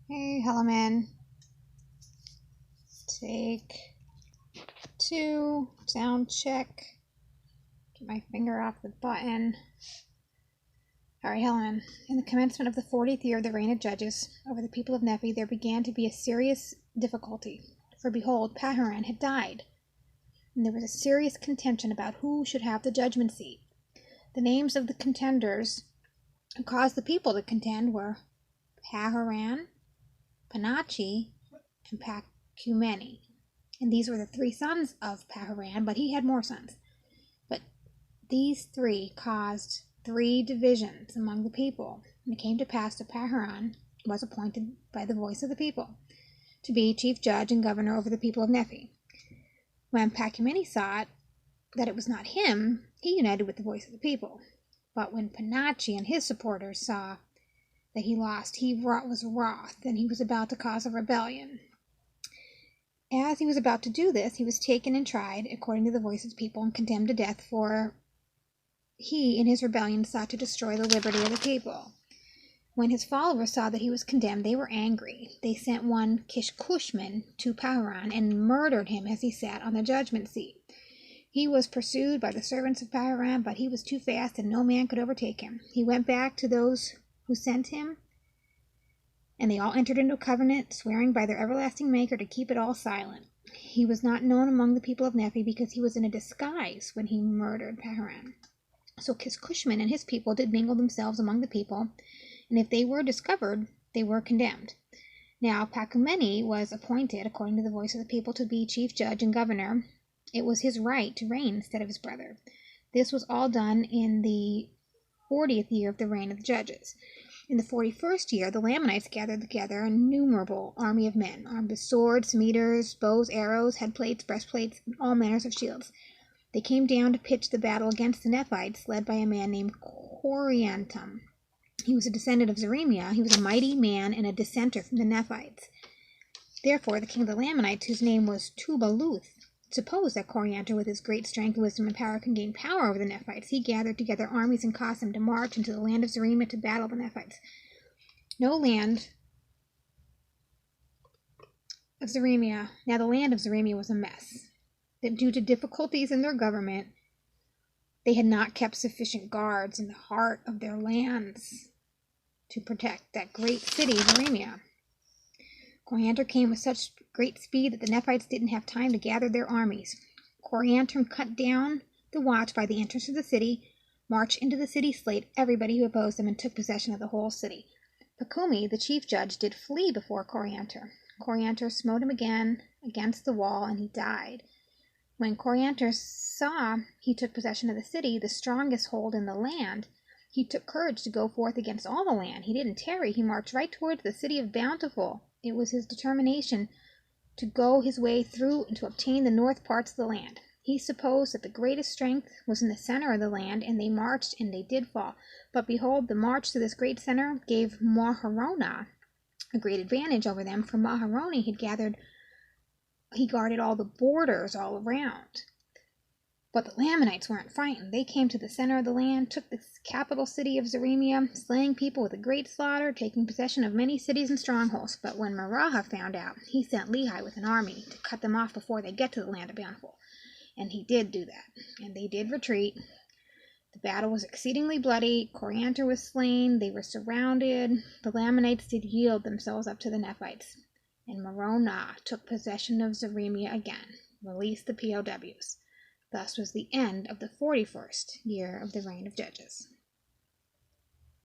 Hey, Helaman. Take 2, sound check. Get my finger off the button. Alright, Helaman. In the commencement of the 40th year of the reign of judges over the people of Nephi, there began to be a serious difficulty. For behold, Pahoran had died, and there was a serious contention about who should have the judgment seat. The names of the contenders who caused the people to contend were Pahoran, Panachi, and pacumeni. And these were the 3 sons of Pahoran, but he had more sons. But these 3 caused 3 divisions among the people. And it came to pass that Pahoran was appointed by the voice of the people to be chief judge and governor over the people of Nephi. When pacumeni saw that it was not him, he united with the voice of the people. But when Panachi and his supporters saw that he lost, he was wroth, and he was about to cause a rebellion. As he was about to do this, he was taken and tried according to the voice of the people and condemned to death, for he in his rebellion sought to destroy the liberty of the people. When his followers saw that he was condemned, they were angry. They sent one kishkumen to Pahoran and murdered him as he sat on the judgment seat. He was pursued by the servants of Pahoran, but he was too fast and no man could overtake him. He went back to those who sent him, and they all entered into a covenant, swearing by their everlasting Maker to keep it all silent. He was not known among the people of Nephi because he was in a disguise when he murdered Pahoran. So kishkumen and his people did mingle themselves among the people, and if they were discovered, they were condemned. Now pacumeni was appointed, according to the voice of the people, to be chief judge and governor. It was his right to reign instead of his brother. This was all done in the 40th year of the reign of the judges. In the 41st year, the Lamanites gathered together an innumerable army of men, armed with swords, mitres, bows, arrows, headplates, breastplates, and all manners of shields. They came down to pitch the battle against the Nephites, led by a man named Coriantum. He was a descendant of Zarahemla. He was a mighty man and a dissenter from the Nephites. Therefore, the king of the Lamanites, whose name was Tubaluth, supposed that Coriantumr, with his great strength, wisdom, and power, can gain power over the Nephites. He gathered together armies and caused them to march into the land of Zarahemla to battle the Nephites. Now the land of Zarahemla was a mess. That due to difficulties in their government, they had not kept sufficient guards in the heart of their lands to protect that great city, Zarahemla. Coriantumr came with such great speed that the Nephites didn't have time to gather their armies. Coriantumr cut down the watch by the entrance of the city, marched into the city, slayed everybody who opposed them, and took possession of the whole city. Pacumeni, the chief judge, did flee before Coriantumr. Coriantumr smote him again against the wall, and he died. When Coriantumr saw he took possession of the city, the strongest hold in the land, he took courage to go forth against all the land. He didn't tarry. He marched right towards the city of Bountiful. It was his determination to go his way through and to obtain the north parts of the land. He supposed that the greatest strength was in the center of the land, and they marched, and they did fall. But behold, the march to this great center gave moroniah a great advantage over them, for moroniah he guarded all the borders all around. But the Lamanites weren't frightened. They came to the center of the land, took the capital city of Zarahemla, slaying people with a great slaughter, taking possession of many cities and strongholds. But when moroniah found out, he sent Lehi with an army to cut them off before they get to the land of Bountiful. And he did do that, and they did retreat. The battle was exceedingly bloody. Coriantumr was slain. They were surrounded. The Lamanites did yield themselves up to the Nephites. And moroniah took possession of Zarahemla again, released the POWs. Thus was the end of the 41st year of the reign of judges.